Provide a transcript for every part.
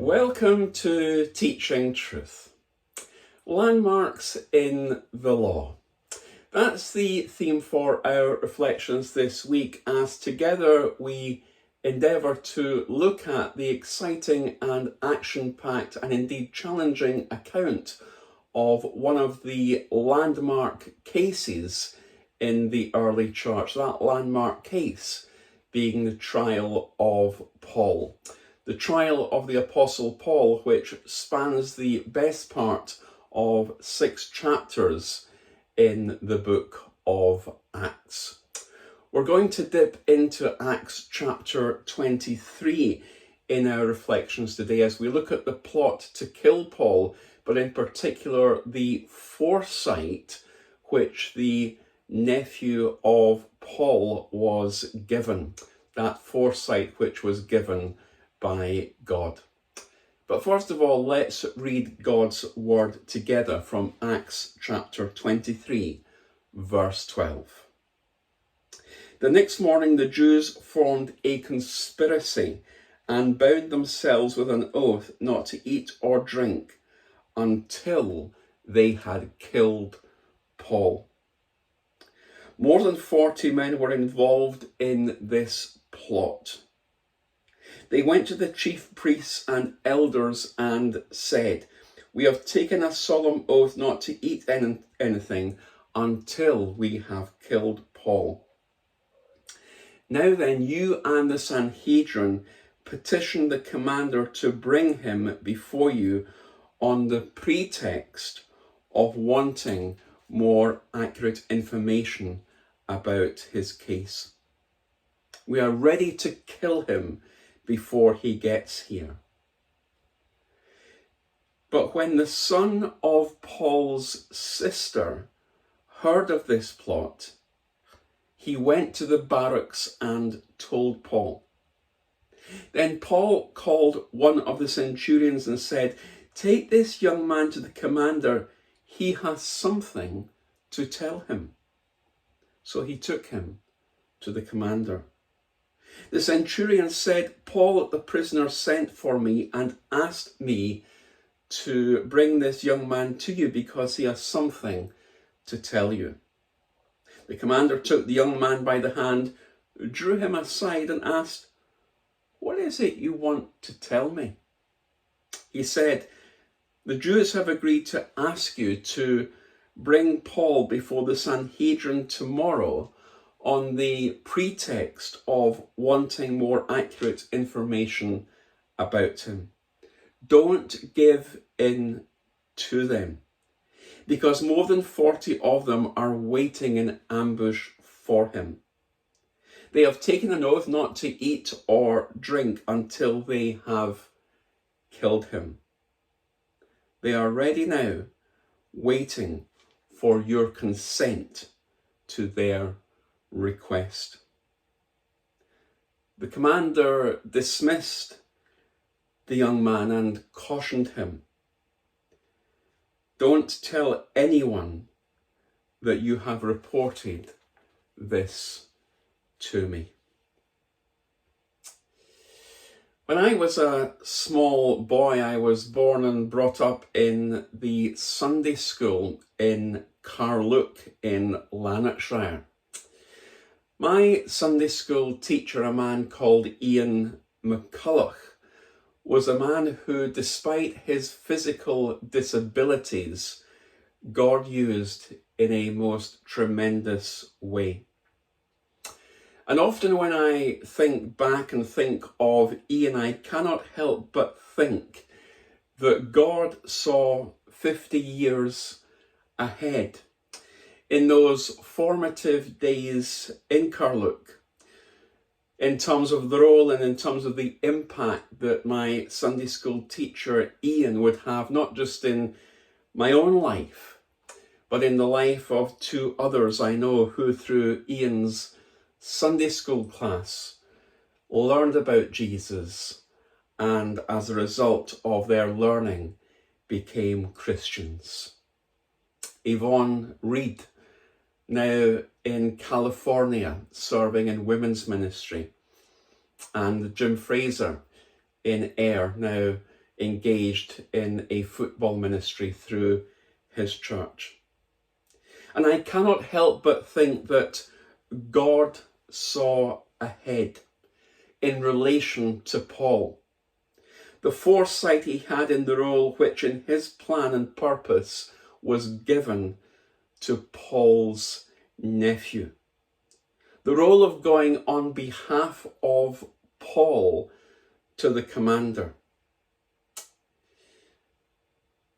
Welcome to Teaching Truth. Landmarks in the law. That's the theme for our reflections this week, as together we endeavour to look at the exciting and action-packed and indeed challenging account of one of the landmark cases in the early church. That landmark case being the trial of Paul. The trial of the Apostle Paul, which spans the best part of 6 chapters in the book of Acts. We're going to dip into Acts chapter 23 in our reflections today as we look at the plot to kill Paul, but in particular the foresight which the nephew of Paul was given. That foresight which was given by God. But first of all, let's read God's word together from Acts chapter 23, verse 12. The next morning the Jews formed a conspiracy and bound themselves with an oath not to eat or drink until they had killed Paul. More than 40 men were involved in this plot. They went to the chief priests and elders and said, "We have taken a solemn oath not to eat anything until we have killed Paul. Now then, you and the Sanhedrin petition the commander to bring him before you on the pretext of wanting more accurate information about his case. We are ready to kill him before he gets here." But when the son of Paul's sister heard of this plot, he went to the barracks and told Paul. Then Paul called one of the centurions and said, "Take this young man to the commander. He has something to tell him." So he took him to the commander. The centurion said, "Paul, the prisoner, sent for me and asked me to bring this young man to you because he has something to tell you." The commander took the young man by the hand, drew him aside and asked, "What is it you want to tell me?" He said, "The Jews have agreed to ask you to bring Paul before the Sanhedrin tomorrow on the pretext of wanting more accurate information about him. Don't give in to them, because more than 40 of them are waiting in ambush for him. They have taken an oath not to eat or drink until they have killed him. They are ready now, waiting for your consent to their request." The commander dismissed the young man and cautioned him, "Don't tell anyone that you have reported this to me." When I was a small boy, I was born and brought up in the Sunday school in Carluke in Lanarkshire. My Sunday school teacher, a man called Ian McCulloch, was a man who, despite his physical disabilities, God used in a most tremendous way. And often when I think back and think of Ian, I cannot help but think that God saw 50 years ahead in those formative days in Carluke, in terms of the role and in terms of the impact that my Sunday school teacher Ian would have, not just in my own life, but in the life of 2 others I know who, through Ian's Sunday school class, learned about Jesus and as a result of their learning became Christians. Yvonne Reed, now in California, serving in women's ministry, and Jim Fraser in Ayr, now engaged in a football ministry through his church. And I cannot help but think that God saw ahead in relation to Paul. The foresight he had in the role which in his plan and purpose was given to Paul's nephew. The role of going on behalf of Paul to the commander.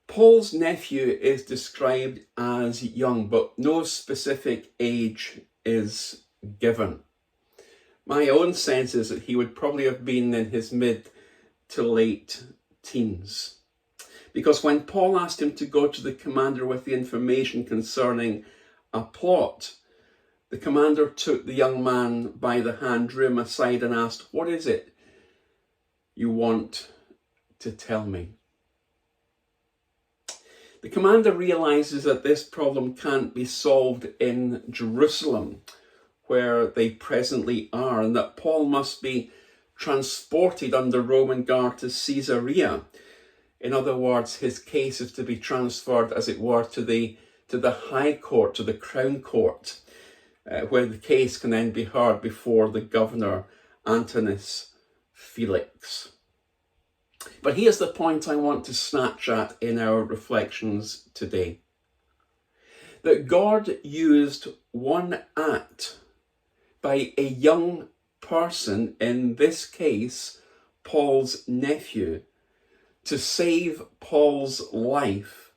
Paul's nephew is described as young, but no specific age is given. My own sense is that he would probably have been in his mid to late teens. Because when Paul asked him to go to the commander with the information concerning a plot, the commander took the young man by the hand, drew him aside and asked, "What is it you want to tell me?" The commander realizes that this problem can't be solved in Jerusalem, where they presently are, and that Paul must be transported under Roman guard to Caesarea. In other words, his case is to be transferred, as it were, to the high court, to the crown court, where the case can then be heard before the governor, Antonius Felix. But here's the point I want to snatch at in our reflections today. That God used one act by a young person, in this case, Paul's nephew, to save Paul's life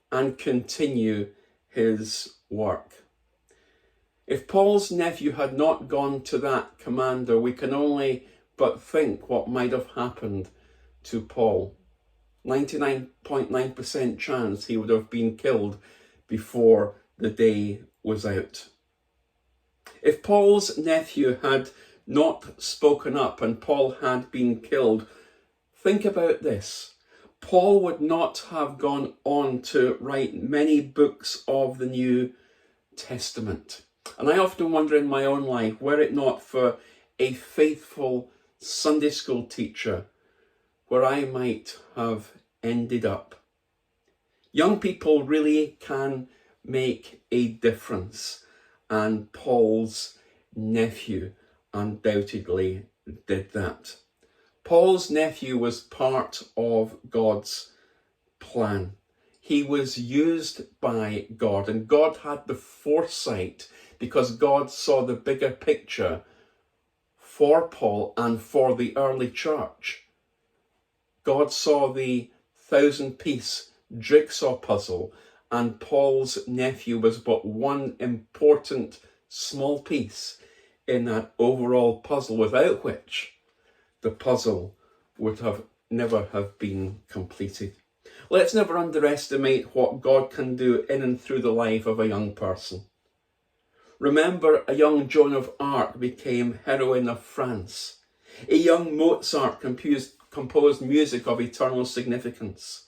and continue his work. If Paul's nephew had not gone to that commander, we can only but think what might have happened to Paul. 99.9% chance he would have been killed before the day was out. If Paul's nephew had not spoken up and Paul had been killed, think about this. Paul would not have gone on to write many books of the New Testament. And I often wonder in my own life, were it not for a faithful Sunday school teacher, where I might have ended up. Young people really can make a difference, and Paul's nephew undoubtedly did that. Paul's nephew was part of God's plan. He was used by God, and God had the foresight because God saw the bigger picture for Paul and for the early church. God saw the 1,000-piece jigsaw puzzle, and Paul's nephew was but one important small piece in that overall puzzle, without which the puzzle would have never have been completed. Let's never underestimate what God can do in and through the life of a young person. Remember, a young Joan of Arc became heroine of France. A young Mozart composed music of eternal significance.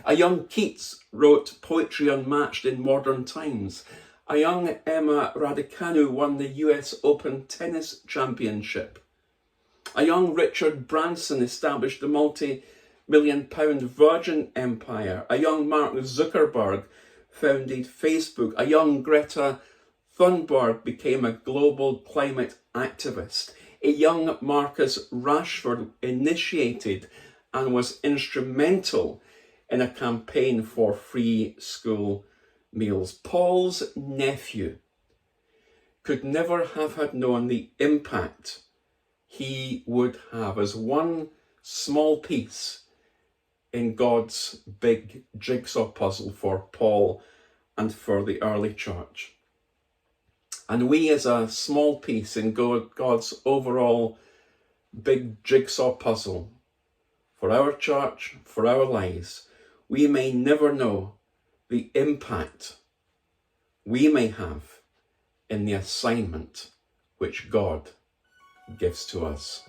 A young Keats wrote poetry unmatched in modern times. A young Emma Raducanu won the US Open Tennis Championship. A young Richard Branson established the multi-million-pound Virgin Empire. A young Mark Zuckerberg founded Facebook. A young Greta Thunberg became a global climate activist. A young Marcus Rashford initiated and was instrumental in a campaign for free school meals. Paul's nephew could never have had known the impact he would have as one small piece in God's big jigsaw puzzle for Paul and for the early church. And we, as a small piece in God's overall big jigsaw puzzle for our church, for our lives, we may never know the impact we may have in the assignment which God gives to us.